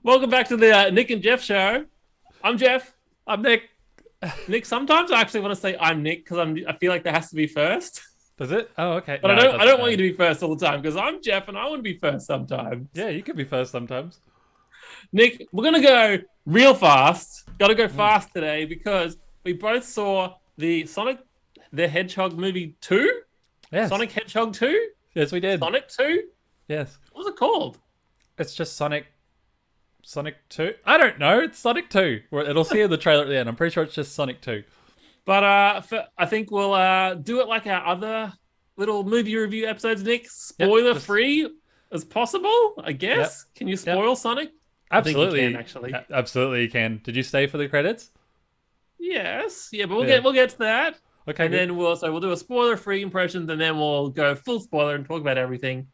Welcome back to the Nick and Jeff show. I'm Jeff. I'm Nick. Nick, sometimes I actually want to say I'm Nick because I feel like that has to be first. Does it? Oh, okay. But No, I it don't I doesn't don't want you know. to be first all the time because I'm Jeff and I want to be first sometimes. Yeah, you can be first sometimes. Nick, we're gonna go real fast. Gotta go Mm. fast today because we both saw the Sonic the Hedgehog movie 2. Yes. Sonic Hedgehog 2? Yes, we did. Sonic 2? Yes. What was it called? It's just Sonic 2. I don't know. It's Sonic 2. It'll see in the trailer at the end. I'm pretty sure it's just Sonic 2. But I think we'll do it like our other little movie review episodes, Nick. Spoiler free as possible, I guess. Can you spoil Sonic? Absolutely. I think you can, actually. Absolutely, you can. Did you stay for the credits? Yes. Yeah, but we'll get to that. Okay. And then we'll do a spoiler free impressions, and then we'll go full spoiler and talk about everything.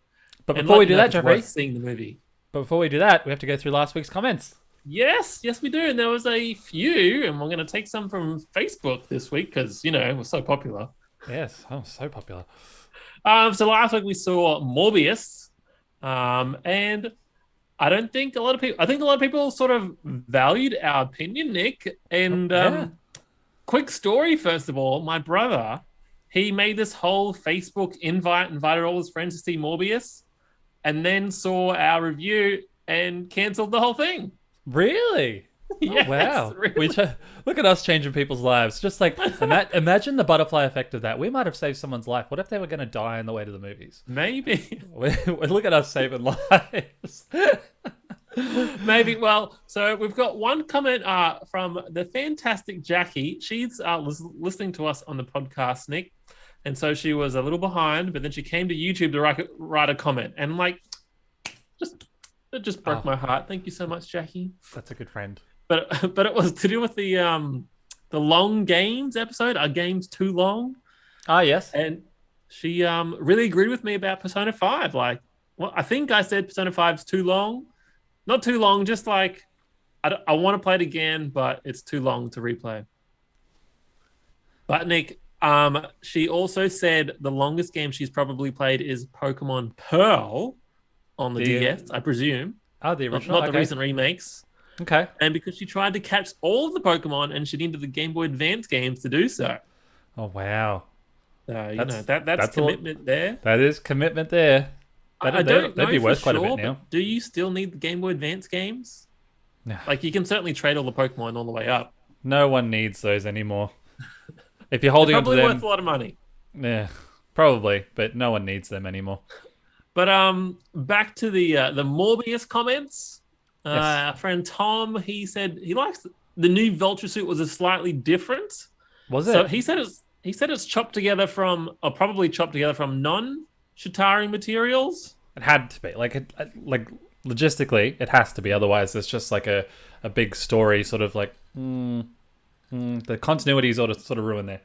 But And before we let you do know that, if it's Jeffrey, worth seeing the movie. we have to go through last week's comments. Yes, we do. And there was a few, and we're going to take some from Facebook this week because, we're so popular. Yes. Oh, so popular. So last week we saw Morbius, and I think a lot of people sort of valued our opinion, Nick. And quick story, first of all, my brother, he made this whole Facebook invited all his friends to see Morbius, and then saw our review and cancelled the whole thing. Really? Yes, Oh, wow. really. Look at us changing people's lives. Just like, imagine the butterfly effect of that. We might have saved someone's life. What if they were going to die on the way to the movies? Maybe. Look at us saving lives. Maybe. Well, so we've got one comment from the fantastic Jackie. She's listening to us on the podcast, Nick. And so she was a little behind, but then she came to YouTube to write a comment. And it just broke my heart. Thank you so much, Jackie. That's a good friend. But it was to do with the long games episode. Are games too long? Ah, yes. And she really agreed with me about Persona 5. I think I said Persona 5 is too long. Not too long, just like I want to play it again, but it's too long to replay. But Nick, she also said the longest game she's probably played is Pokemon Pearl on the DS, I presume. Oh, the original, not the recent remakes. Okay. And because she tried to catch all of the Pokemon and she needed the Game Boy Advance games to do so. Oh, wow. That's commitment there. That is commitment there. That'd be worth quite a bit now. Do you still need the Game Boy Advance games? No. You can certainly trade all the Pokemon all the way up. No one needs those anymore. If you're holding on to them, probably worth a lot of money. Yeah, probably, but no one needs them anymore. But back to the Morbius comments. Yes. Our friend Tom, he said he likes the new Vulture suit was a slightly different. Was it? So he said it's chopped together from, or probably chopped together from non-Chitauri materials. It had to be logistically, it has to be. Otherwise, it's just like a big story, sort of like the continuity is sort of ruined there.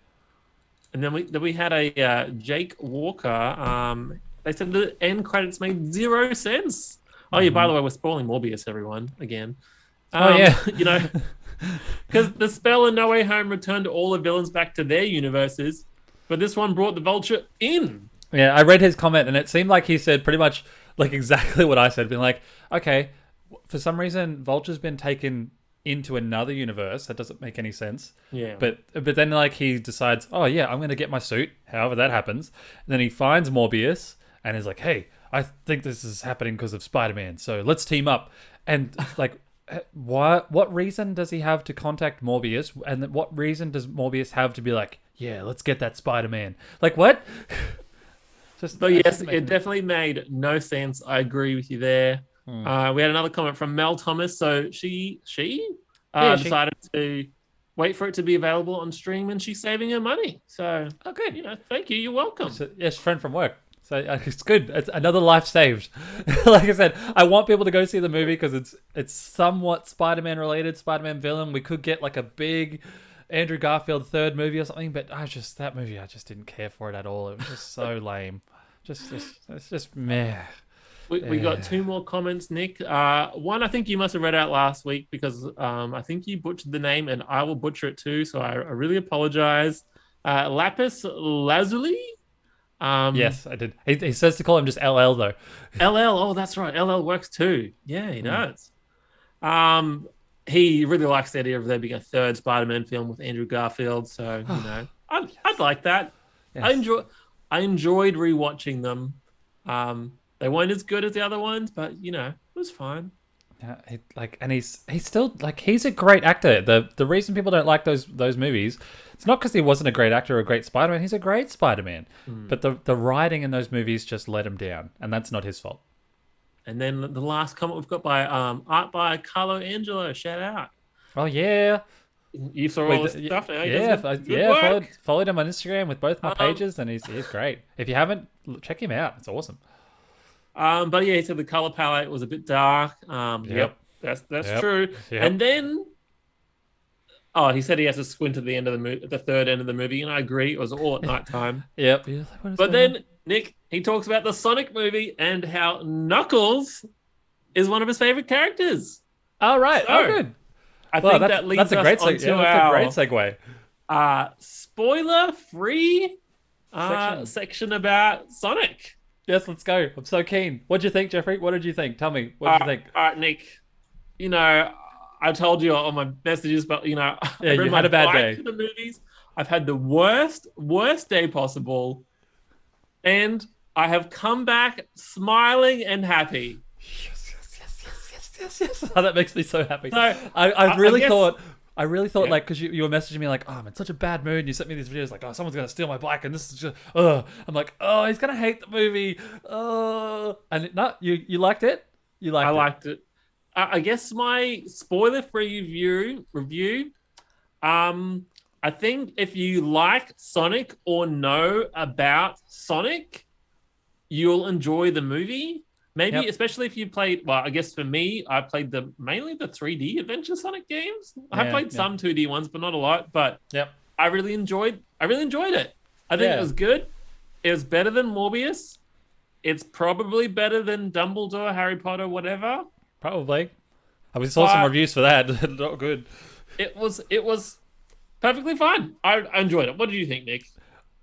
And then we had a Jake Walker. They said the end credits made 0 sense. Oh yeah, by the way, we're spoiling Morbius, everyone, again. Because the spell in No Way Home returned all the villains back to their universes, but this one brought the Vulture in. Yeah, I read his comment, and it seemed like he said pretty much like exactly what I said. Being like, okay, for some reason, Vulture's been taken into another universe. That doesn't make any sense. Yeah. But then he decides, oh yeah, I'm going to get my suit. However that happens, and then he finds Morbius, and is like, hey, I think this is happening because of Spider-Man. So let's team up. And what reason does he have to contact Morbius? And what reason does Morbius have to be like, yeah, let's get that Spider-Man? Like, what? But yes, it definitely made no sense. I agree with you there. We had another comment from Mel Thomas. So she decided to wait for it to be available on stream, and she's saving her money. So, good. Thank you. You're welcome. Yes, friend from work. So it's good. It's another life saved. Like I said, I want people to go see the movie because it's somewhat Spider-Man related, Spider-Man villain. We could get like a big Andrew Garfield third movie or something, but that movie I just didn't care for it at all. It was just so lame. It's just meh. We got 2 more comments, Nick. One I think you must have read out last week because I think you butchered the name and I will butcher it too, so I really apologize. Lapis Lazuli? Yes, I did. He says to call him just LL though. LL, oh, that's right. LL works too. Yeah, he does. Um, he really likes the idea of there being a third Spider-Man film with Andrew Garfield. So I'd like that. I Yes. enjoy I enjoyed rewatching them. They weren't as good as the other ones, but it was fine. Yeah, and he's still like he's a great actor. The reason people don't like those movies, it's not because he wasn't a great actor or a great Spider-Man. He's a great Spider-Man, but the writing in those movies just let him down, and that's not his fault. And then the last comment we've got by art by Carlo Angelo. Shout out. Oh yeah, You saw all wait, this stuff now. He does yeah, good yeah. work. Followed him on Instagram with both my Um, pages, and he's great. If you haven't, check him out. It's awesome. but yeah, he said the color palette was a bit dark. Yep, Yep, that's yep, true. yep. And then, oh, he said he has to squint at the end of the movie, the third end of the movie, and I agree. It was all at night time. Yep. You're like, what is But going on? then Nick, he talks about the Sonic movie and how Knuckles is one of his favorite characters. Oh right. Oh So good. I Well, think that leads that's a us great onto that's a great our segue spoiler-free section. section about Sonic. Yes, let's go. I'm so keen. What did you think, Jeffrey? What did you think? Tell me. What did you think? All right, Nick. I told you on my messages, but I Yeah, read you my had a bad bike day. to the movies. I've had the worst day possible, and I have come back smiling and happy. Yes, yes, yes, yes, yes, yes, yes. Oh, that makes me so happy. So I I really guess, thought. I really thought, yeah, like, because you were messaging me, like, oh, I'm in such a bad mood. And you sent me these videos, like, oh, someone's going to steal my bike. And this is just, I'm like, oh, he's going to hate the movie. And no, you liked it? You I liked it. liked it. I guess my spoiler-free review. I think if you like Sonic or know about Sonic, you'll enjoy the movie. Maybe, Yep. especially if you played. Well, I guess for me, I played mainly the 3D Adventure Sonic games. I have Yeah, played yeah. some 2D ones, but not a lot. But Yep. I really enjoyed it. I think it Yeah, was good. It was better than Morbius. It's probably better than Dumbledore, Harry Potter, whatever. probably. We saw some But reviews for that. Not good. it was perfectly fine. I enjoyed it. What did you think, Nick?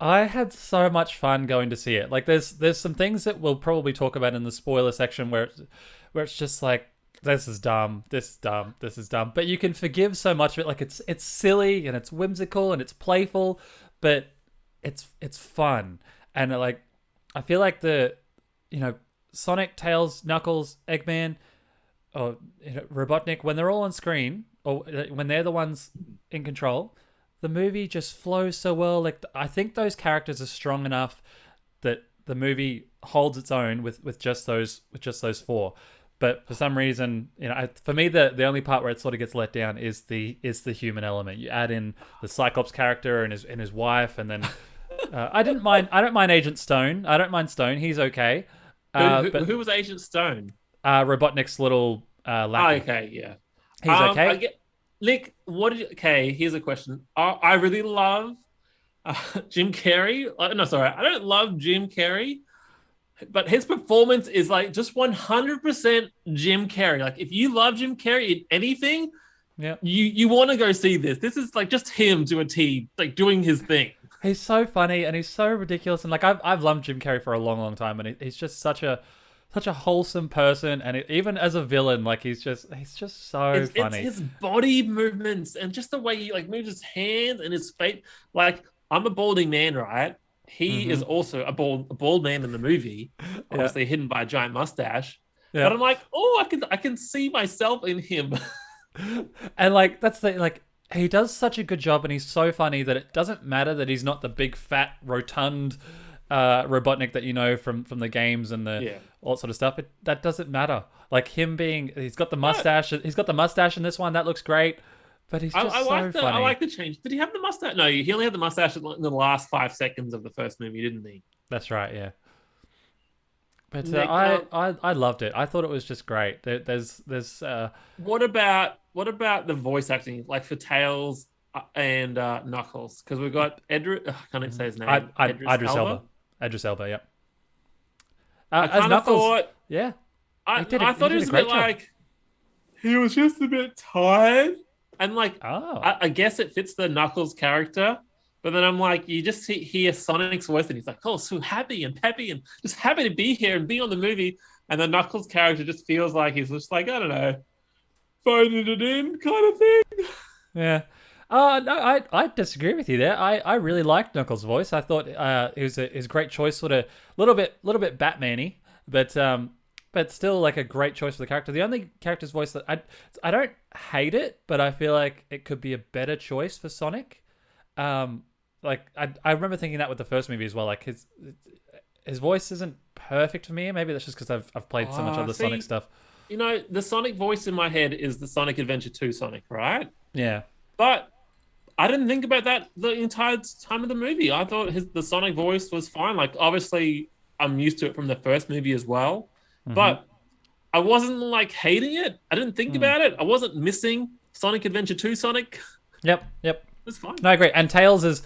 I had so much fun going to see it. Like, there's some things that we'll probably talk about in the spoiler section where it's just like, this is dumb, this is dumb, this is dumb. But you can forgive so much of it. Like, it's silly and it's whimsical and it's playful, but it's fun. And like, I feel like Sonic, Tails, Knuckles, Eggman, or Robotnik, when they're all on screen, or when they're the ones in control, the movie just flows so well. Like, I think those characters are strong enough that the movie holds its own with just those four. But for some reason, for me, the only part where it sort of gets let down is the human element. You add in the Cyclops character and his wife, and then I don't mind Agent Stone. I don't mind Stone. He's okay. But Who was Agent Stone? Robotnik's little Oh, lackey. okay, yeah. He's I okay. get Nick. Okay, here's a question. I really love Jim Carrey. No, sorry, I don't love Jim Carrey, but his performance is like just 100% Jim Carrey. Like, if you love Jim Carrey in anything, Yeah. you want to go see this. This is like just him to a T, like doing his thing. He's so funny and he's so ridiculous, and like I've loved Jim Carrey for a long, long time, and he's just such a wholesome person, and even as a villain, like he's just so It's funny. his body movements and just the way he like moves his hands and his face. Like, I'm a balding man, right? He is Hmm. also a bald man in the movie, Yeah, obviously hidden by a giant mustache. But yeah, I'm like, oh, I can see myself in him. and like that's the like he does such a good job, and he's so funny that it doesn't matter that he's not the big fat rotund Robotnik that you know from the games and the Yeah. all that sort of stuff. That doesn't matter. Like him being, he's got the No, mustache. He's got the mustache in this one. That looks great, but he's I, just I so like the I funny. like the change. Did he have the mustache? No, he only had the mustache in the last 5 seconds of the first movie, didn't he? That's right. Yeah. But Nick, I loved it. I thought it was just great. There's what about the voice acting, like for Tails and Knuckles? Because we've got Edric. I can't even say his name. Idris Elba. Elba. Idris Elba. Yep. I As kind of Knuckles, thought. yeah, I he did I thought he it did a was a great bit job. like he was just a bit tired, and like Oh, I guess it fits the Knuckles character. But then I'm like, you just hear Sonic's voice, and he's like, "Oh, so happy and peppy, and just happy to be here and be on the movie." And the Knuckles character just feels like he's just like, I don't know, phoning it in kind of thing. Yeah. No, I disagree with you there. I really liked Knuckles' voice. I thought it was a great choice, sort of little bit Batman-y, but still like a great choice for the character. The only character's voice that I don't hate it, but I feel like it could be a better choice for Sonic. Like I remember thinking that with the first movie as well. Like his voice isn't perfect for me. Maybe that's just because I've played so much other Sonic stuff. You know, the Sonic voice in my head is the Sonic Adventure 2 Sonic, right? Yeah. But I didn't think about that the entire time of the movie. I thought the Sonic voice was fine. Like, obviously, I'm used to it from the first movie as well, but I wasn't like hating it. I didn't think about it. I wasn't missing Sonic Adventure 2 Sonic. Yep. It's fine. No, I agree. And Tails'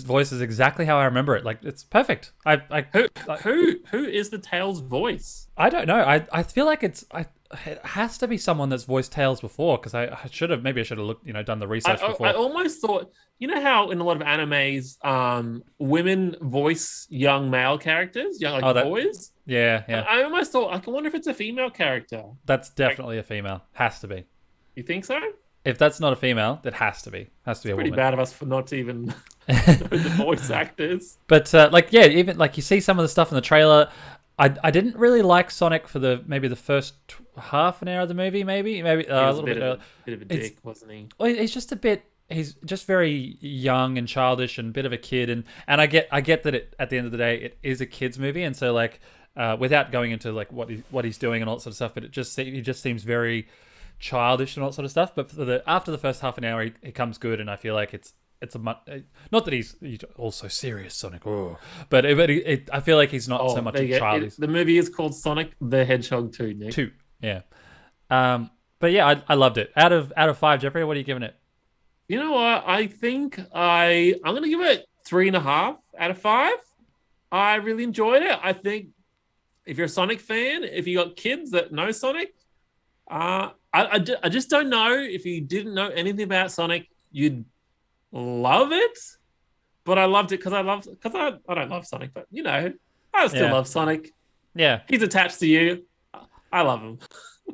voice is exactly how I remember it. Like, it's perfect. Who is the Tails voice? I don't know. I feel like it has to be someone that's voiced Tails before, because I should have looked, done the research before. I almost thought, you know how in a lot of animes, women voice young male characters, boys. Yeah. I almost thought, I wonder if it's a female character. That's definitely a female. Has to be. You think so? If that's not a female, it has to be. Has to be a woman. Pretty bad of us for not even know the voice actors. But even like you see some of the stuff in the trailer. I didn't really like Sonic for maybe the first half an hour of the movie. Maybe He was a little bit of a dick, wasn't he? Well, he's just a bit. He's just very young and childish and a bit of a kid. And I get that at the end of the day it is a kids movie, and so like without going into like what he's doing and all that sort of stuff, but he just seems very childish and all that sort of stuff. But after the first half an hour, he comes good, and I feel like it's not that he's also serious Sonic, but I feel like he's not so much a child. The movie is called Sonic the Hedgehog 2, Nick. 2, yeah. But yeah, I loved it. Out of 5, Jeffrey, what are you giving it? You know what? I think I'm gonna give it 3.5 out of 5. I really enjoyed it. I think if you're a Sonic fan, if you got kids that know Sonic, I just don't know if you didn't know anything about Sonic, you'd love it. But I loved it because I don't love Sonic, but I still love Sonic. Yeah, he's attached to you. I love him.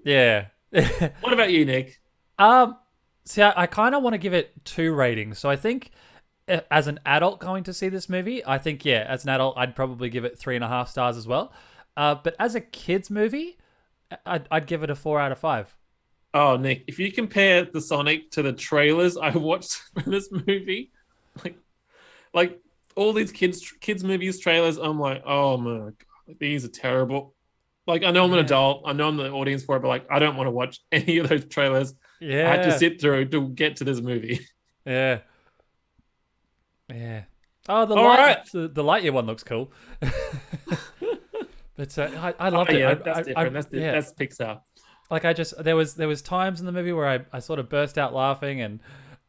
Yeah. What about you, Nick? See, I kind of want to give it 2 ratings. So I think as an adult going to see this movie, I think, as an adult, I'd probably give it 3.5 stars as well. But as a kid's movie, I'd give it a 4 out of 5. Oh, Nick, if you compare the Sonic to the trailers I watched for this movie, like all these kids movies trailers, I'm like, oh my God, these are terrible. Like, I know I'm an adult, I know I'm the audience for it, but like, I don't want to watch any of those trailers. Yeah, I had to sit through to get to this movie. Yeah. Oh, the Lightyear one looks cool. But I loved it. That's different. That's Pixar. Like there was times in the movie where I sort of burst out laughing and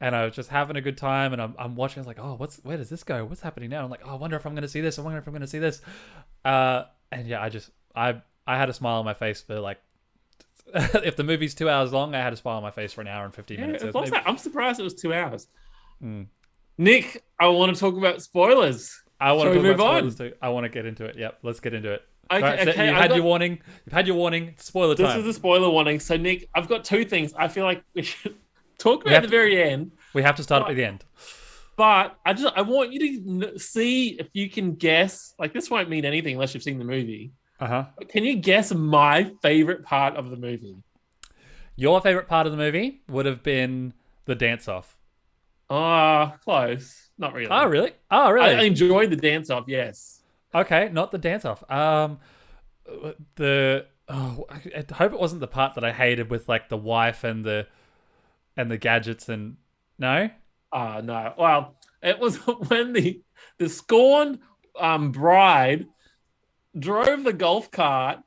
I was just having a good time, and I'm watching. I was like, oh, where does this go? What's happening now? I'm like, oh, I wonder if I'm going to see this. I wonder if I'm going to see this. And yeah, I had a smile on my face for like, if the movie's 2 hours long, I had a smile on my face for an hour and 15 minutes. I'm surprised it was 2 hours. Nick, I want to talk about spoilers. I want to talk about spoilers too. I want to get into it. Yep, let's get into it. Okay, right, so you've had your warning. You've had your warning. Spoiler time. This is a spoiler warning. So, Nick, I've got 2 things I feel like we should talk about at the very end. We have to start at the end. But I want you to see if you can guess. Like, this won't mean anything unless you've seen the movie. Can you guess my favorite part of the movie? Your favorite part of the movie would have been the dance-off. Close. Not really. Oh, really? I enjoyed the dance-off, yes. Okay, not the dance-off. I hope it wasn't the part that I hated with like the wife and the gadgets and no? No. Well, it was when the scorned bride drove the golf cart,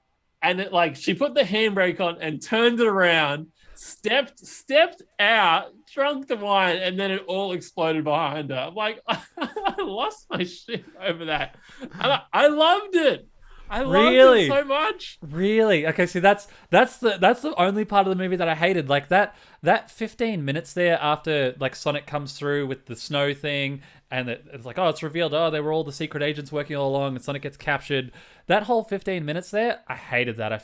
and it like she put the handbrake on and turned it around, stepped out, drunk the wine, and then it all exploded behind her. I'm like, I lost my shit over that. And I loved it. I loved it Really? so much. Really? Okay, see that's the only part of the movie that I hated. Like that 15 minutes there after like Sonic comes through with the snow thing and it's like, oh, it's revealed, oh, they were all the secret agents working all along and Sonic gets captured. That whole 15 minutes there, I hated that. I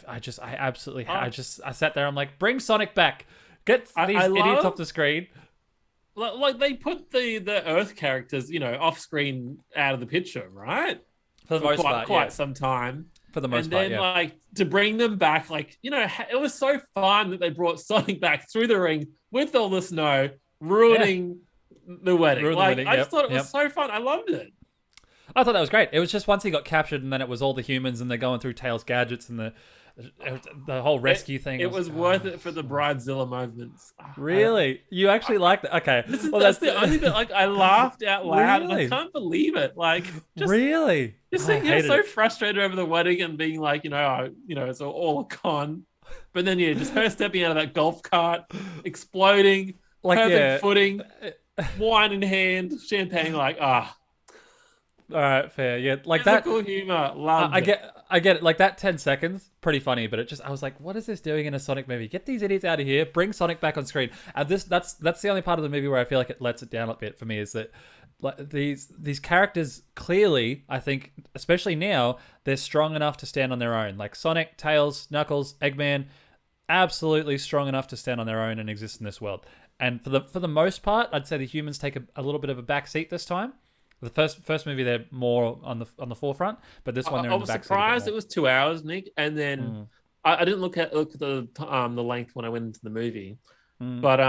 absolutely I sat there, I'm like, bring Sonic back. Get these I idiots off love the screen. like they put the Earth characters, off screen out of the picture, right? For the For most quite part, yeah. quite some time. For the most And part, then yeah. like to bring them back, it was so fun that they brought Sonic back through the ring with all the snow, Yeah. ruining the wedding. Ruin the Like wedding, I just yep. thought it was Yep. so fun. I loved it. I thought that was great. It was just once he got captured, and then it was all the humans, and they're going through Tails' gadgets, and the whole rescue thing. It was worth it for the Bridezilla moments. Really, you actually liked it? Okay, well That's the only bit. Like I laughed out loud, and I Really? can't believe it. Like just really. just I seeing hated so it. frustrated over the wedding and being like, it's all a con. But then just her stepping out of that golf cart, exploding, Like, perfect yeah. footing, wine in hand, champagne. Like All right, fair. Yeah, like that. physical humor. Loved I it. get it. Like that 10 seconds, pretty funny, but I was like, what is this doing in a Sonic movie? Get these idiots out of here. Bring Sonic back on screen. And that's the only part of the movie where I feel like it lets it down a bit for me is that like these characters clearly, I think, especially now, they're strong enough to stand on their own. Like Sonic, Tails, Knuckles, Eggman, absolutely strong enough to stand on their own and exist in this world. And for the most part, I'd say the humans take a little bit of a back seat this time. The first movie, they're more on the forefront, but this one they're I in the was back seat. surprised it was 2 hours, Nick. And then Mm. I didn't look at the length when I went into the movie, Mm. but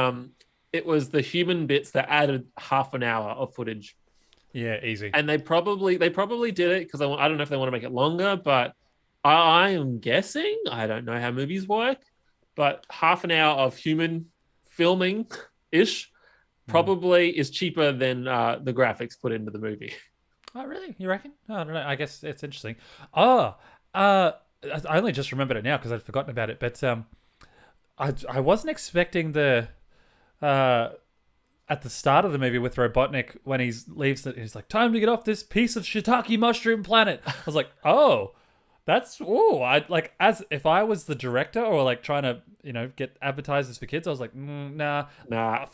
it was the human bits that added half an hour of footage. Yeah, easy. And they probably did it because I don't know if they want to make it longer, but I am guessing, I don't know how movies work, but half an hour of human filming ish probably is cheaper than the graphics put into the movie. Oh, really? You reckon? Oh, I don't know. I guess it's interesting. Oh, I only just remembered it now because I'd forgotten about it. But I wasn't expecting the at the start of the movie with Robotnik when he leaves that he's like, time to get off this piece of shiitake mushroom planet. I was like, oh, I like, as if I was the director or like trying to get advertisers for kids, I was like, nah.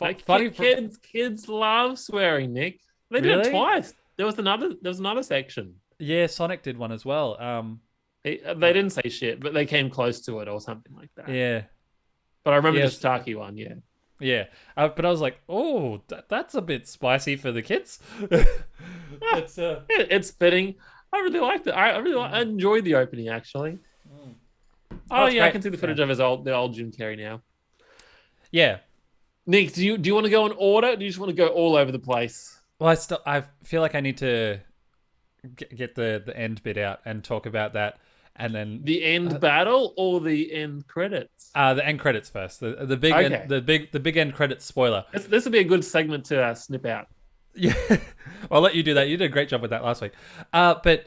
Like, Funny kids love swearing, Nick. They did Really? it twice. There was another section. Yeah, Sonic did one as well. They didn't say shit, but they came close to it or something like that. Yeah. But I remember Yes. the shiitake one. Yeah. Yeah, but I was like, oh, that's a bit spicy for the kids. It's It's fitting. I really liked it. I enjoyed the opening actually. Oh it's yeah, I great. can see the footage of the old Jim Carrey now. yeah. Nick, do you want to go in order? Or do you just want to go all over the place? Well, I feel like I need to get the end bit out and talk about that, and then The end battle or the end credits? the end credits first. The big Okay. the big end credits spoiler. This would be a good segment to snip out. Yeah, I'll let you do that. You did a great job with that last week. But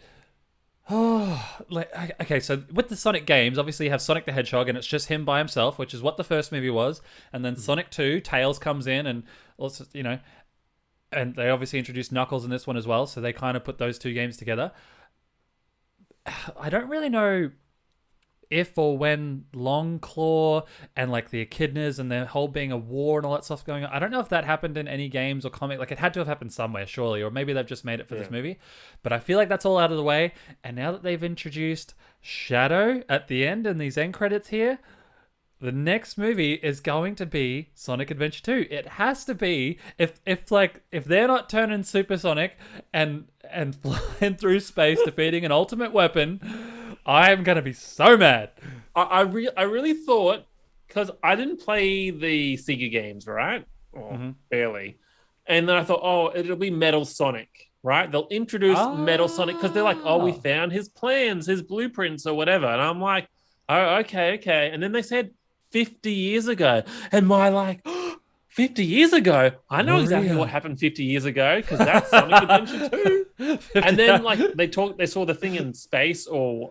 okay, so with the Sonic games, obviously you have Sonic the Hedgehog, and it's just him by himself, which is what the first movie was. And then Sonic 2, Tails comes in, and also and they obviously introduced Knuckles in this one as well. So they kind of put those two games together. I don't really know if or when Long Claw and like the echidnas and their whole being a war and all that stuff going on. I don't know if that happened in any games or comic. Like it had to have happened somewhere, surely, or maybe they've just made it for this movie. But I feel like that's all out of the way. And now that they've introduced Shadow at the end and these end credits here, the next movie is going to be Sonic Adventure 2. It has to be. If they're not turning Super Sonic and flying through space defeating an ultimate weapon, I am gonna be so mad. I really thought, because I didn't play the Sega games, right? Or barely. And then I thought, oh, it'll be Metal Sonic, right? They'll introduce Metal Sonic because they're like, oh, we found his plans, his blueprints or whatever. And I'm like, oh, okay. And then they said 50 years ago. And my like, 50 years ago? I know exactly what happened 50 years ago because that's Sonic Adventure 2. And then like they saw the thing in space or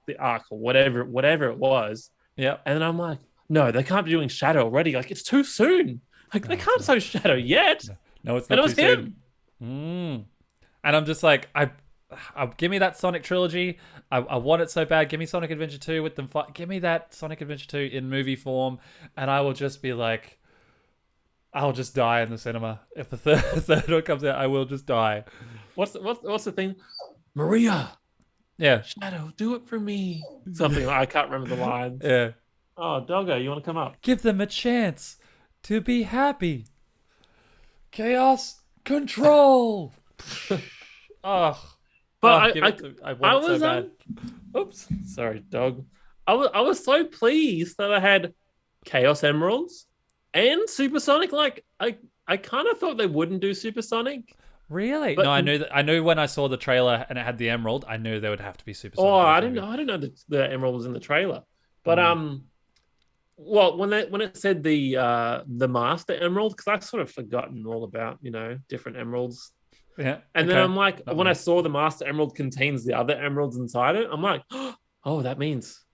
the Ark or whatever it was. Yeah. And then I'm like, no, they can't be doing Shadow already. Like it's too soon. Like they can't show Shadow yet. No, it's And not it was too him. soon. And I'm just like, give me that Sonic trilogy. I want it so bad. Give me Sonic Adventure 2 with them. Give me that Sonic Adventure 2 in movie form, and I will just be like, I'll just die in the cinema if the third one comes out. I will just die. What's the thing? Maria, Yeah, Shadow, do it for me. Something I can't remember the lines. yeah. Oh, Doggo, you want to come up? Give them a chance to be happy. Chaos control. Oh, But I want it so bad. Oops, sorry, dog. I was so pleased that I had Chaos Emeralds and Supersonic. Like I kind of thought they wouldn't do Supersonic. Really? But No, I knew that. I knew when I saw the trailer and it had the emerald, I knew there would have to be Supersonic. oh, I didn't know. I didn't know the Emerald was in the trailer. But well, when it said the Master Emerald, because I've sort of forgotten all about different emeralds. Yeah. And then I'm like, Not when me. I saw the Master Emerald contains the other emeralds inside it, I'm like, oh, that means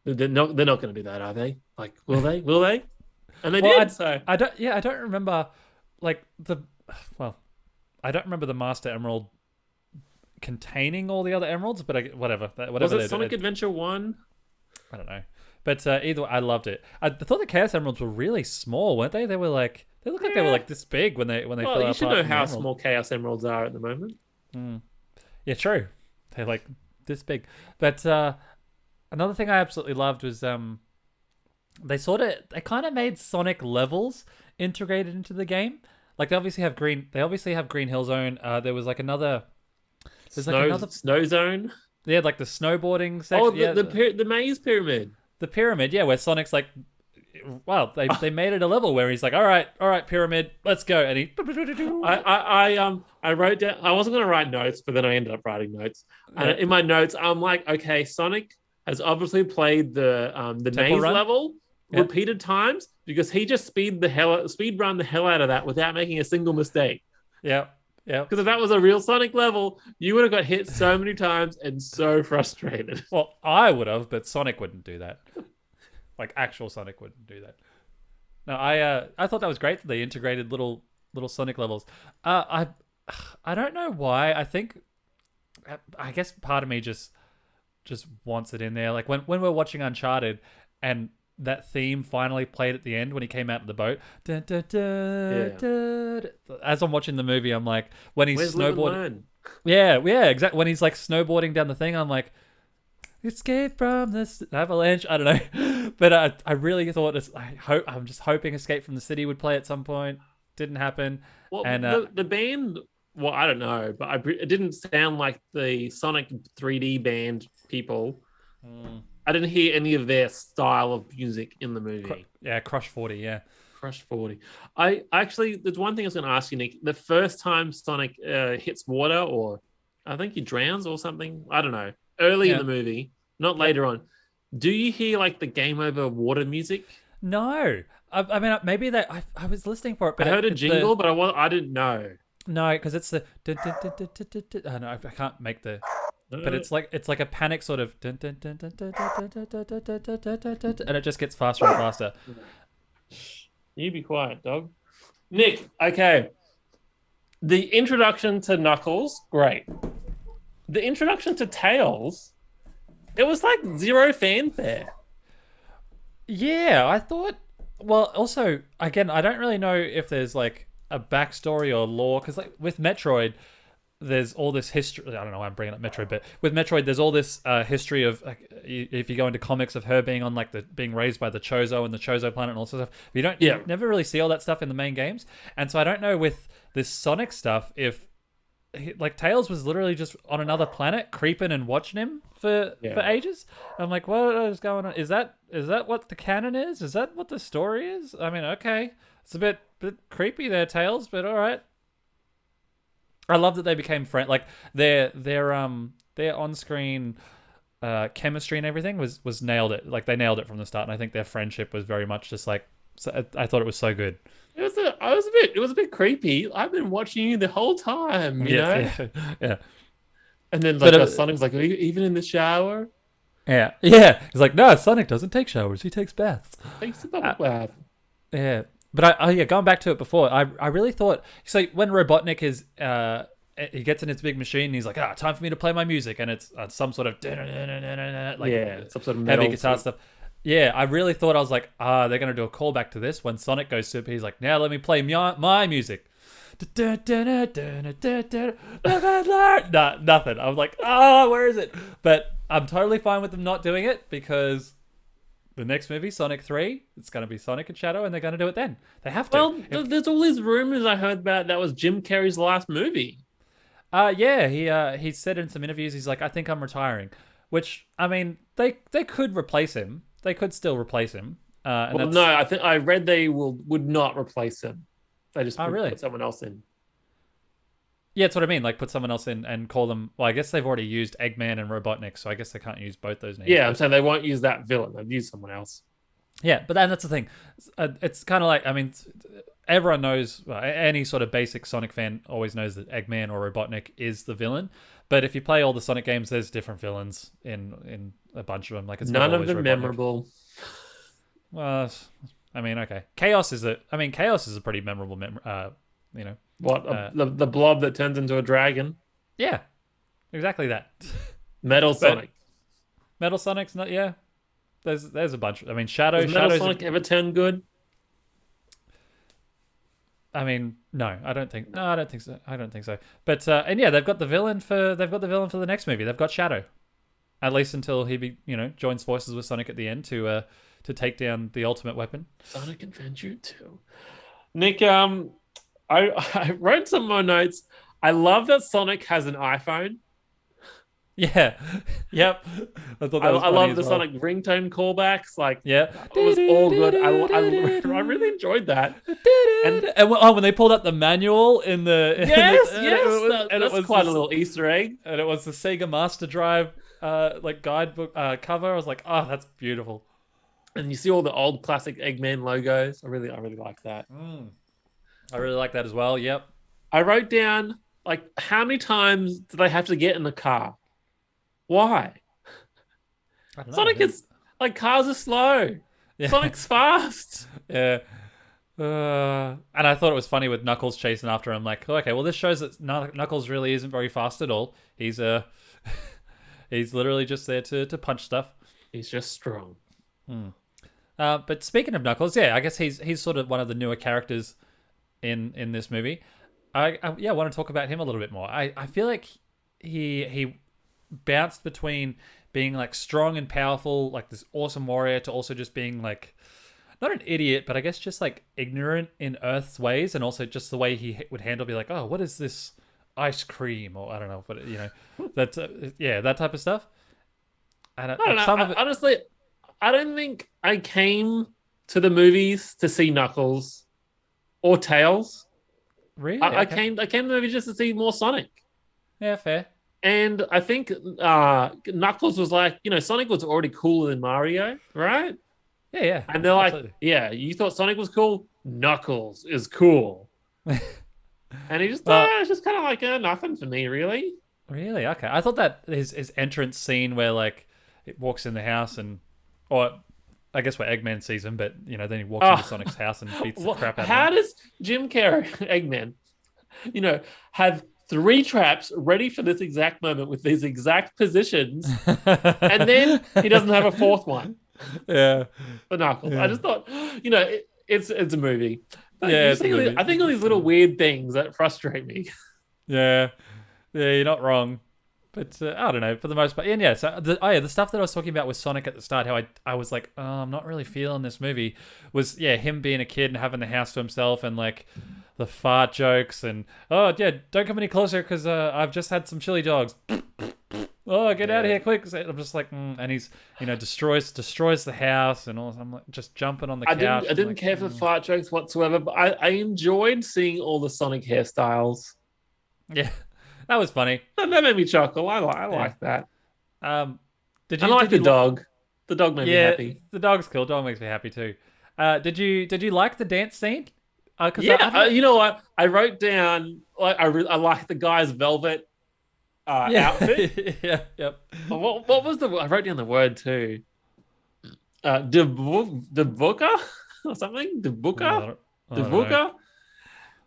they're not going to do that, are they? Like, will they? Will they? And they did. I don't. Yeah, I don't remember. Like well, I don't remember the Master Emerald containing all the other emeralds, but whatever. Was it Sonic Adventure 1? I don't know. But either way, I loved it. I thought the Chaos Emeralds were really small, weren't they? They looked like they were like this big when they Well, fell apart. you should know from the how emerald. small Chaos Emeralds are at the moment. Yeah, true. They're like this big. But another thing I absolutely loved was they kind of made Sonic levels integrated into the game. Like they obviously have Green Hill Zone. There was like another. There's like another Snow Zone. Yeah, like the snowboarding section. Oh, the maze pyramid. The pyramid, yeah, where Sonic's like, well, they made it a level where he's like, all right, pyramid, let's go, and he. I wrote down. I wasn't going to write notes, but then I ended up writing notes. And in my notes, I'm like, okay, Sonic has obviously played the maze level repeated times because he just speed run the hell out of that without making a single mistake. Yeah. Yeah. Because if that was a real Sonic level, you would have got hit so many times and so frustrated. Well, I would have, but Sonic wouldn't do that. Like actual Sonic wouldn't do that. No, I thought that was great that they integrated little Sonic levels. I don't know why. I guess part of me just wants it in there. Like when we're watching Uncharted and that theme finally played at the end when he came out of the boat. Dun, dun, dun, dun. As I'm watching the movie, I'm like, when he's snowboarding. Yeah, exactly. When he's like snowboarding down the thing, I'm like, escape from this avalanche. I don't know, but I really thought I'm just hoping Escape from the City would play at some point. Didn't happen. Well, and the band. Well, I don't know, but it didn't sound like the Sonic 3D band people. I didn't hear any of their style of music in the movie. Crush 40, yeah. Crush 40. I actually, there's one thing I was going to ask you, Nick. The first time Sonic hits water, or I think he drowns or something, I don't know, early in the movie, not later on, do you hear like the Game Over water music? No. I mean, maybe that I was listening for it, but I heard a jingle, but I didn't know. No, because it's the. Oh, no, I can't make the. But it's like a panic sort of, and it just gets faster and faster. You be quiet, dog. Nick, okay. The introduction to Knuckles, great. The introduction to Tails, it was like zero fanfare. Yeah, I thought. Well, also, again, I don't really know if there's like a backstory or lore, because like with Metroid, there's all this history. I don't know why I'm bringing up Metroid, but with Metroid, there's all this history of like, if you go into comics of her being on like being raised by the Chozo and the Chozo planet and all sorts of stuff. You never really see all that stuff in the main games, and so I don't know with this Sonic stuff if like Tails was literally just on another planet creeping and watching him for ages. I'm like, what is going on? Is that what the canon is? Is that what the story is? I mean, okay, it's a bit creepy there, Tails, but all right. I love that they became friends. Like their on-screen chemistry and everything was nailed it. Like they nailed it from the start, and I think their friendship was very much just like. So I thought it was so good. It was a bit creepy. I've been watching you the whole time, you know. Yeah. And then like Sonic's like, even in the shower. Yeah. He's like, no, Sonic doesn't take showers. He takes baths. Takes a bubble bath. Yeah. But going back to it before, I really thought, so when Robotnik is he gets in his big machine and he's like, time for me to play my music, and it's some sort of like some sort of heavy metal guitar stuff. Yeah, I really thought, I was like, they're gonna do a callback to this when Sonic goes super. He's like, now let me play my music. Nah, nothing. I was like, where is it? But I'm totally fine with them not doing it, because the next movie, Sonic 3, it's going to be Sonic and Shadow, and they're going to do it then. They have to. Well, there's all these rumors I heard about that was Jim Carrey's last movie. Yeah, he said in some interviews, he's like, I think I'm retiring. Which, I mean, they could replace him. They could still replace him. Well, no, I think I read they would not replace him. They just really? put someone else in. Yeah, that's what I mean. Like, put someone else in and call them. Well, I guess they've already used Eggman and Robotnik, so I guess they can't use both those names. Yeah, I'm saying they won't use that villain. They'll use someone else. Yeah, but then that's the thing. It's kind of like, I mean, everyone knows, any sort of basic Sonic fan always knows that Eggman or Robotnik is the villain. But if you play all the Sonic games, there's different villains in a bunch of them. Like, it's none not of them Robotnik. memorable. Well, I mean, okay. Chaos is a pretty memorable. What the blob that turns into a dragon? Yeah, exactly that. Metal Sonic. Metal Sonic's not. Yeah, there's a bunch. I mean, Shadow. Does Metal Sonic ever turn good? I mean, no, I don't think. No, I don't think so. I don't think so. But and yeah, they've got the villain for the next movie. They've got Shadow, at least until he joins forces with Sonic at the end to take down the ultimate weapon. Sonic Adventure 2. Nick, I wrote some more notes. I love that Sonic has an iPhone. Yeah. Yep. I thought that was I love the well. Sonic ringtone callbacks. Like, yeah, it was all good. I really enjoyed that. And when they pulled out the manual in the That's quite a little Easter egg. And it was the Sega Master Drive guidebook cover. I was like, oh, that's beautiful. And you see all the old classic Eggman logos. I really like that. I really like that as well. Yep. I wrote down, like, how many times do they have to get in the car? Why? I don't know, Sonic is like, cars are slow. Yeah. Sonic's fast. Yeah. And I thought it was funny with Knuckles chasing after him. Like, okay, well, this shows that Knuckles really isn't very fast at all. He's he's literally just there to punch stuff. He's just strong. But speaking of Knuckles, yeah, I guess he's sort of one of the newer characters in this movie. I want to talk about him a little bit more. I feel like he bounced between being like strong and powerful, like this awesome warrior, to also just being like, not an idiot, but I guess just like ignorant in Earth's ways, and also just the way he would handle, be like, oh, what is this ice cream, or I don't know, but that type of stuff. And I don't know. Honestly, I don't think I came to the movies to see Knuckles or Tails. Really? I came to the movies just to see more Sonic. Yeah, fair. And I think Knuckles was like, Sonic was already cooler than Mario, right? Yeah. And they're like, yeah, you thought Sonic was cool? Knuckles is cool. And he just, it's just kind of like nothing for me, really. Really? Okay. I thought that his entrance scene where, like, it walks in the house or I guess where Eggman sees him, but, then he walks into Sonic's house and beats the crap out of him. How does Jim Carrey, Eggman, have 3 traps ready for this exact moment with these exact positions, and then he doesn't have a 4th one? Yeah. For Knuckles. Yeah. I just thought, it's a movie. But yeah, I think all these little weird things that frustrate me. Yeah. Yeah, you're not wrong. But I don't know, for the most part. And yeah, so the stuff that I was talking about with Sonic at the start, how I was like, I'm not really feeling this movie, was, him being a kid and having the house to himself, and like the fart jokes, and, don't come any closer because I've just had some chili dogs. Oh, get out of here quick. I'm just like, and he's, destroys the house, and all. I'm like just jumping on the couch. I didn't care for the fart jokes whatsoever, but I enjoyed seeing all the Sonic hairstyles. Yeah. That was funny. That made me chuckle. I like that. Did the dog. The dog made me happy. The dog's cool. Dog makes me happy too. Did you like the dance scene? You know what? I wrote down, like, I like the guy's velvet outfit. Yeah. Yep. What was I wrote down the word too. Debuka or something. Debuka.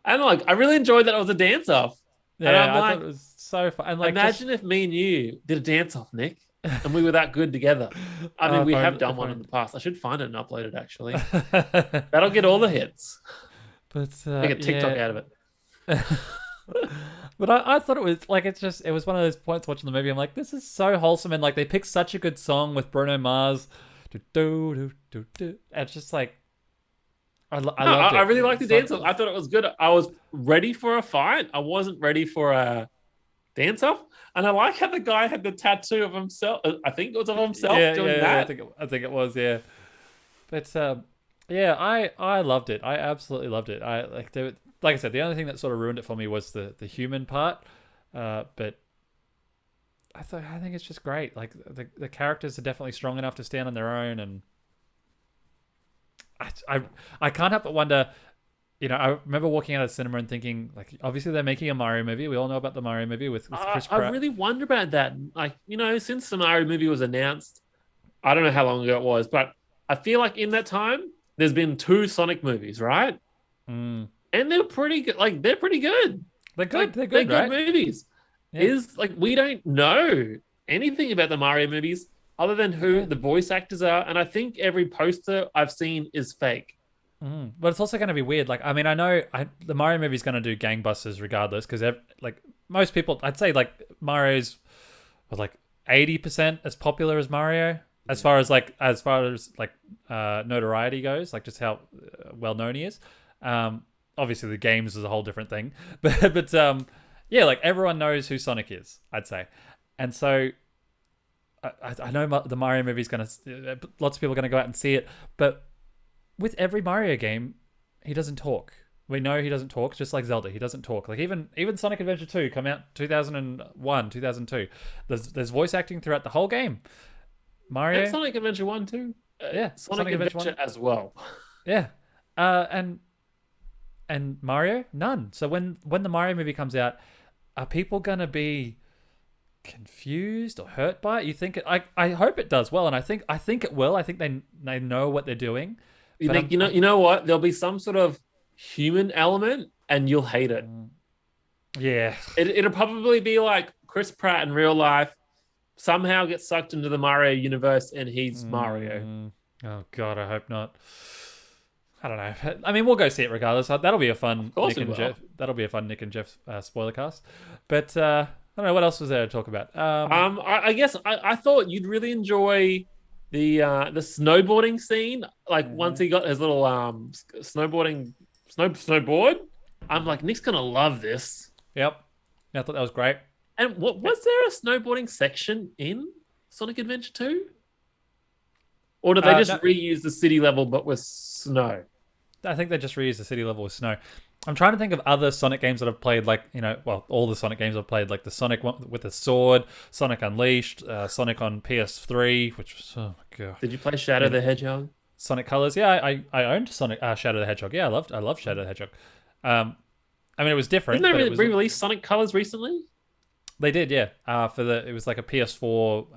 And like, I really enjoyed that it was a dance off. And I'm Yeah, I thought like, it was so fun. And like, imagine if me and you did a dance off, Nick, and we were that good together. I mean, we have done one in the past. I should find it and upload it actually. That'll get all the hits. but Make a TikTok yeah. out of it. But I thought it was like it was one of those points watching the movie. I'm like, this is so wholesome, and like they picked such a good song with Bruno Mars. Do, do, do, do, do. And it's just like I No, loved I it. really liked the dance off. I thought it was good. I was ready for a fight. I wasn't ready for a dance off. And I like how the guy had the tattoo of himself. I think it was of himself doing Yeah. that. I think it was, yeah. But yeah, I loved it. I absolutely loved it. Like I said, the only thing that sort of ruined it for me was the human part. But I think it's just great. Like the characters are definitely strong enough to stand on their own, and I can't help but wonder. You know, I remember walking out of the cinema and thinking, like, obviously they're making a Mario movie. We all know about the Mario movie with Chris I Pratt. really wonder about that. Like, since the Mario movie was announced, I don't know how long ago it was, but I feel like in that time, there's been 2 Sonic movies, right? Mm. And they're pretty good. Like, they're pretty good. They're good. Like, They're good, right? movies. Yeah. Is like we don't know anything about the Mario movies other than who the voice actors are, and I think every poster I've seen is fake. But it's also going to be weird. Like, I mean, I know the Mario movie is going to do gangbusters regardless, because like most people, I'd say like Mario's was like 80% as popular as Mario, as far as notoriety goes, like just how well known he is. Obviously the games is a whole different thing, but yeah, like everyone knows who Sonic is, I'd say, and so. I know the Mario movie is going to, lots of people are going to go out and see it, but with every Mario game, he doesn't talk. We know he doesn't talk, just like Zelda. He doesn't talk. Like even Sonic Adventure 2 come out 2001, 2002. There's voice acting throughout the whole game. Mario, and Sonic Adventure 1 too. Yeah, Sonic Adventure 1 as well. Yeah, and Mario, none. So when the Mario movie comes out, are people gonna be confused or hurt by it? You think I hope it does well, and I think it will. I think they know what they're doing. You think you know what? There'll be some sort of human element, and you'll hate it. Yeah, it'll probably be like Chris Pratt in real life somehow gets sucked into the Mario universe, and he's Mario. Oh God, I hope not. I don't know. I mean, we'll go see it regardless. That'll be a fun Nick and Jeff. That'll be a fun Nick and Jeff spoiler cast. But I don't know what else was there to talk about. I guess I thought you'd really enjoy the snowboarding scene. Like once he got his little snowboard. I'm like, Nick's gonna love this. Yep. Yeah, I thought that was great. And what was there a snowboarding section in Sonic Adventure 2? Or did they just reuse the city level but with snow? I think they just reused the city level with snow. I'm trying to think of other Sonic games that I've played, like, all the Sonic games I've played, like the Sonic one with the sword, Sonic Unleashed, Sonic on PS3, which was, oh my God. Did you play Shadow the Hedgehog? Sonic Colors, yeah, I owned Sonic Shadow the Hedgehog. Yeah, I love Shadow the Hedgehog. I mean, it was different. Didn't they re-release Sonic Colors recently? They did, yeah. It was like a PS4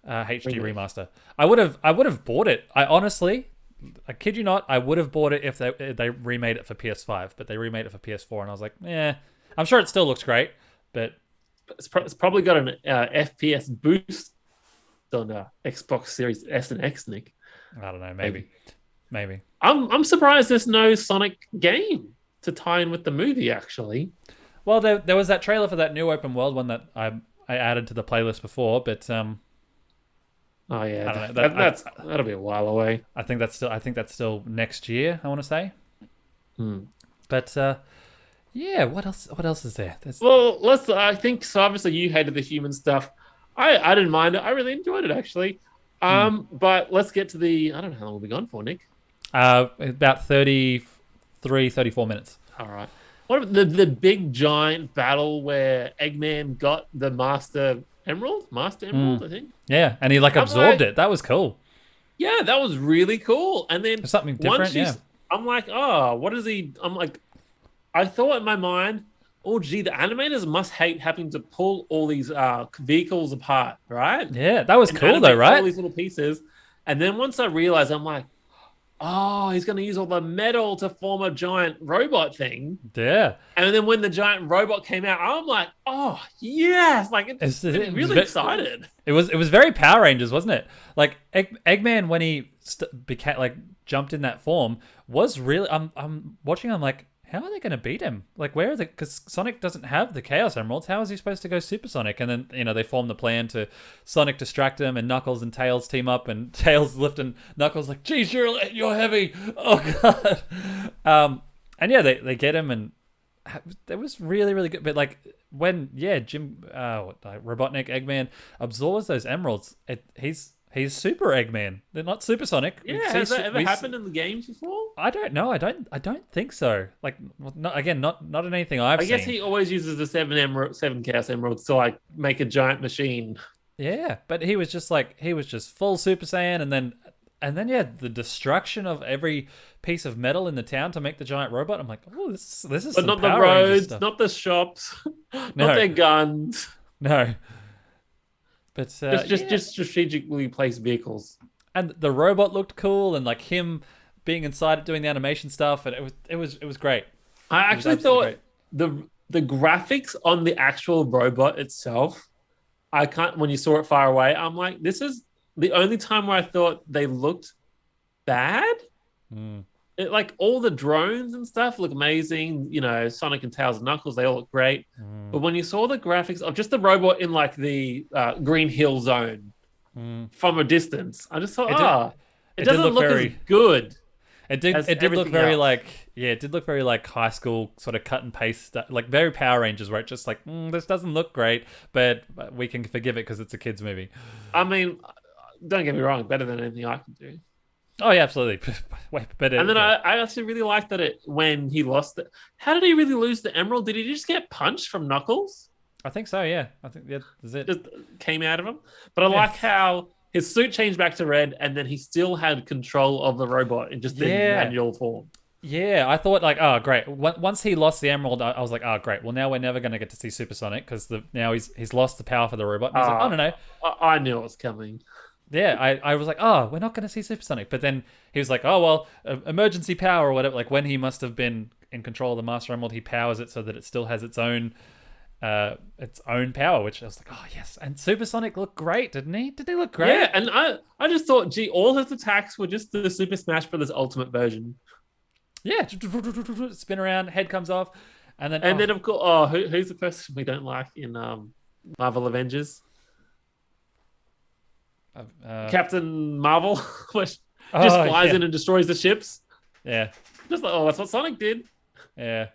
HD remaster. I would have bought it. I kid you not, I would have bought it if they remade it for PS5, but they remade it for PS4, and I was like, I'm sure it still looks great, but it's probably got an FPS boost on Xbox Series S and X, Nick. I don't know, maybe. I'm surprised there's no Sonic game to tie in with the movie, actually. Well, there was that trailer for that new open world one that I added to the playlist before, but oh yeah, that'll be a while away. I think that's still next year, I want to say. But yeah, what else is there? I think so. Obviously, you hated the human stuff. I didn't mind it. I really enjoyed it actually. But let's get to I don't know how long we'll be gone for, Nick. About 33, 34 minutes. All right. What about the big giant battle where Eggman got the Master Emerald, I think. Yeah, and he absorbed it. That was cool. Yeah, that was really cool. And then something different. Yeah. I'm like, oh, what is he? I'm like, I thought in my mind, oh, gee, the animators must hate having to pull all these vehicles apart, right? Yeah, that was cool though, right? All these little pieces. And then once I realized, I'm like, oh, he's going to use all the metal to form a giant robot thing. Yeah. And then when the giant robot came out, I'm like, oh yes, like it just made me really excited. It was very Power Rangers, wasn't it? Like Eggman when he became like jumped in that form was really. I'm watching. I'm like, how are they going to beat him? Like, where are they? Because Sonic doesn't have the Chaos Emeralds. How is he supposed to go Supersonic? And then they form the plan to Sonic distract him, and Knuckles and Tails team up, and Tails lifting Knuckles like, geez, you're heavy. Oh god. And yeah, they get him, and it was really really good. But like when Jim Robotnik Eggman absorbs those emeralds, he's Super Eggman. They're not Supersonic. Yeah, has that ever happened in the games before? I don't know. I don't think so. Like, not in anything I've seen. I guess he always uses the seven Chaos Emeralds to like make a giant machine. Yeah, but he was just full Super Saiyan, and then the destruction of every piece of metal in the town to make the giant robot. I'm like, oh, this is. But some not the Power Rangers roads, stuff. not the shops, not No. their guns. No. But just strategically placed vehicles. And the robot looked cool, and like him being inside it doing the animation stuff, and it was great. I actually thought the graphics on the actual robot itself, when you saw it far away, I'm like, this is the only time where I thought they looked bad. Like all the drones and stuff look amazing. Sonic and Tails and Knuckles, they all look great. But when you saw the graphics of just the robot in like the Green Hill Zone from a distance, I just thought, it doesn't look as good. It did look very it did look very like high school sort of cut and paste stuff, like very Power Rangers, where it's just like, this doesn't look great, but we can forgive it because it's a kids movie. I mean, don't get me wrong, better than anything I can do. Oh yeah, absolutely. Way better. And then I actually really liked that when he lost it. How did he really lose the emerald? Did he just get punched from Knuckles? I think so. Yeah, I think that's it. Just came out of him. But I like how his suit changed back to red, and then he still had control of the robot in just the manual form. Yeah, I thought like, oh great. Once he lost the emerald, I was like, oh great. Well, now we're never going to get to see Supersonic because now he's lost the power for the robot. And I was like, oh no. I knew it was coming. Yeah, I was like, oh, we're not going to see Supersonic. But then he was like, oh, well, emergency power or whatever. Like when he must have been in control of the Master Emerald, he powers it so that it still has its own power, which I was like, oh, yes. And Supersonic looked great, didn't he? Did he look great? Yeah, and I just thought, gee, all his attacks were just the Super Smash Brothers Ultimate version. Yeah, spin around, head comes off. And then of course, who's the person we don't like in Marvel Avengers? Captain Marvel, which just flies in and destroys the ships. Yeah. Just like, that's what Sonic did. Yeah.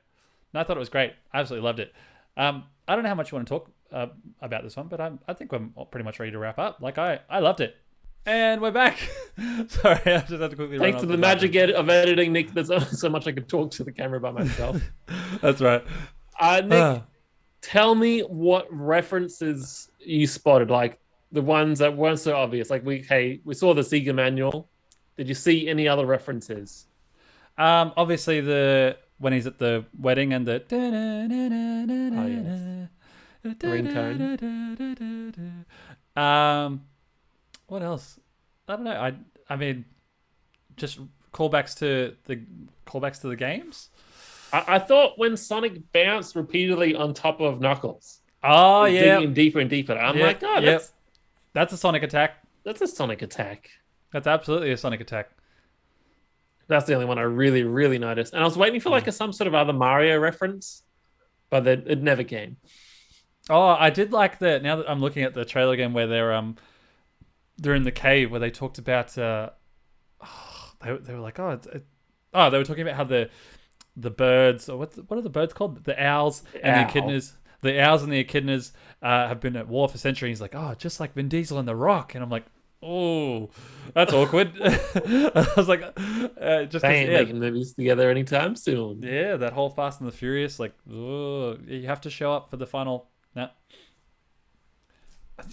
No, I thought it was great. I absolutely loved it. I don't know how much you want to talk about this one, but I think we're pretty much ready to wrap up. Like, I loved it. And we're back. Sorry, I just had to quickly run Thanks to the magic of editing, Nick, there's only so much I could talk to the camera by myself. That's right. Nick, tell me what references you spotted, like the ones that weren't so obvious. Like we saw the Sega manual. Did you see any other references? Obviously when he's at the wedding and the ringtone. What else? I don't know. I mean, just callbacks to the games. I thought when Sonic bounced repeatedly on top of Knuckles. Oh yeah, digging deeper and deeper. I'm like, oh, that's a Sonic attack. That's a Sonic attack. That's absolutely a Sonic attack. That's the only one I really, really noticed. And I was waiting for like some sort of other Mario reference, but it never came. Oh, I did like now that I'm looking at the trailer again where they're in the cave where they talked about they were like, they were talking about how the birds, or what are the birds called? The owls and the echidnas. The owls and the echidnas have been at war for centuries. He's like, oh, just like Vin Diesel and The Rock. And I'm like, oh, that's awkward. I was like, just they ain't making movies together anytime soon. Yeah, that whole Fast and the Furious, like, oh, you have to show up for the final. No.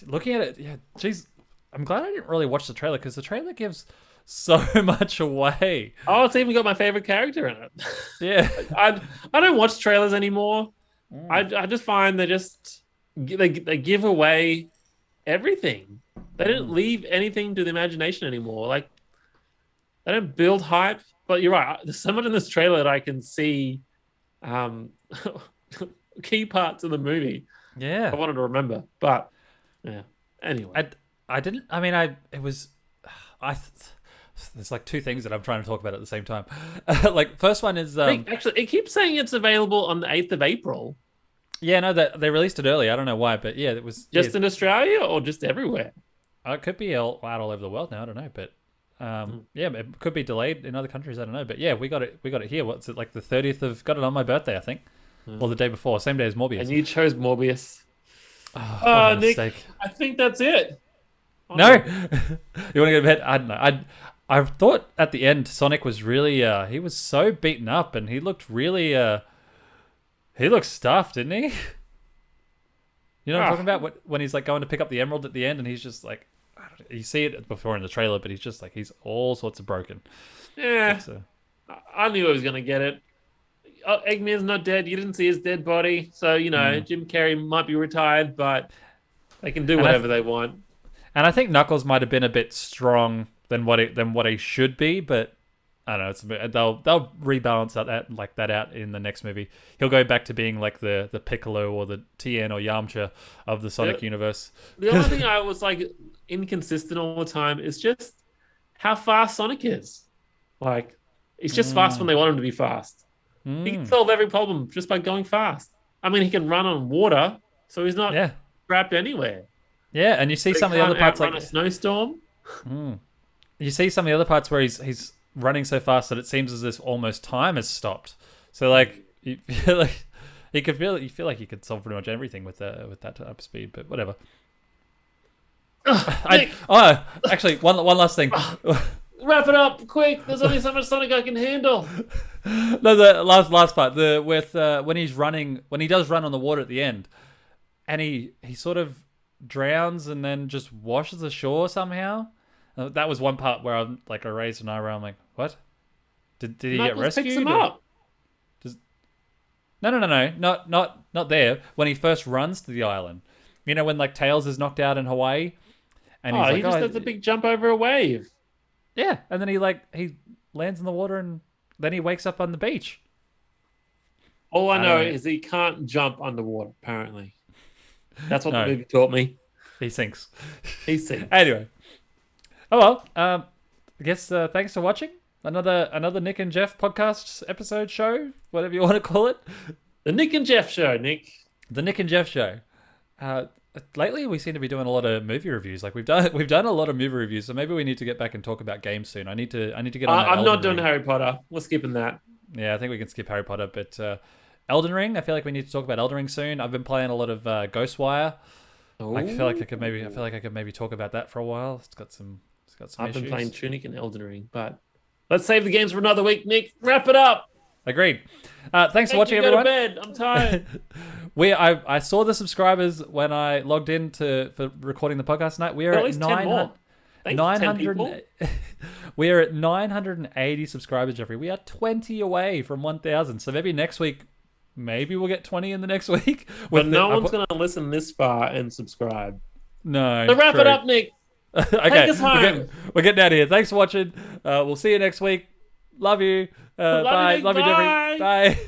Looking at it, yeah, geez, I'm glad I didn't really watch the trailer because the trailer gives so much away. Oh, it's even got my favorite character in it. Yeah. I don't watch trailers anymore. I just find they give away everything. They didn't leave anything to the imagination anymore. Like they don't build hype. But you're right. There's so much in this trailer that I can see um, key parts of the movie. I Yeah. wanted to remember, but yeah. Anyway, I didn't. I mean, it was. I. There's like two things that I'm trying to talk about at the same time. Like, first one is actually, it keeps saying it's available on the 8th of April. yeah, no, that they released it early. I don't know why, but yeah, it was Just in Australia or just everywhere? it could be out all over the world now. I don't know, but yeah, it could be delayed in other countries. I don't know, but yeah, we got it. We got it here. What's it like? The 30th of got it on my birthday, I think, or the day before, same day as Morbius. And you chose Morbius. Oh, what a Nick, mistake. I think that's it. No, you want to go to bed? I don't know. I thought at the end Sonic was really he was so beaten up and he looked really he looked stuffed, didn't he? You know what I'm talking about? When he's like going to pick up the emerald at the end and he's just like, you see it before in the trailer, but he's just like, he's all sorts of broken. Yeah, I knew I was gonna get it. Eggman's not dead. You didn't see his dead body, so you know Jim Carrey might be retired, but they can do whatever they want. And I think Knuckles might have been a bit strong than what he should be, but I don't know. It's a bit, they'll rebalance that out in the next movie. He'll go back to being like the Piccolo or the Tien or Yamcha of the Sonic universe. The only thing I was like inconsistent all the time is just how fast Sonic is. Like, he's just fast when they want him to be fast. He can solve every problem just by going fast. I mean, he can run on water, so he's not trapped anywhere. Yeah, and you see some of the other parts like a snowstorm. You see some of the other parts where he's running so fast that it seems as if almost time has stopped. So like you feel like you feel like you could solve pretty much everything with that type of speed, but whatever. Actually, one last thing. Wrap it up quick. There's only so much Sonic I can handle. No, the last part, when he does run on the water at the end, and he sort of drowns and then just washes ashore somehow. That was one part where I raised an eyebrow. I'm like, what? Did he get rescued? Picks him up. No, not there. When he first runs to the island, you know, when like Tails is knocked out in Hawaii, and he just does a big jump over a wave. Yeah, and then he lands in the water and then he wakes up on the beach. All I know is he can't jump underwater. Apparently, that's what the movie taught me. He sinks. He sinks. Anyway. Oh well, I guess thanks for watching another Nick and Jeff podcast episode show, whatever you want to call it. The Nick and Jeff show, Nick. The Nick and Jeff show. Lately, we seem to be doing a lot of movie reviews. Like we've done a lot of movie reviews, so maybe we need to get back and talk about games soon. I need to get on. I'm not doing Harry Potter. We're skipping that. Yeah, I think we can skip Harry Potter, but Elden Ring. I feel like we need to talk about Elden Ring soon. I've been playing a lot of Ghostwire. I feel like I could maybe talk about that for a while. It's got some I've issues. been playing Tunic and Elden Ring, but let's save the games for another week, Nick. Wrap it up. Agreed. Thanks for watching, everyone. Go to bed. I'm tired. I saw the subscribers when I logged in for recording the podcast tonight. We are at 900. We are at 980 subscribers, Jeffrey. We are 20 away from 1,000. So maybe next week, we'll get 20 in the next week. But no one's going to listen this far and subscribe. No. So wrap it up, Nick. Okay, take us home. We're getting out of here. Thanks for watching. We'll see you next week. Love you. Bye. Love you, Jeffrey. Bye.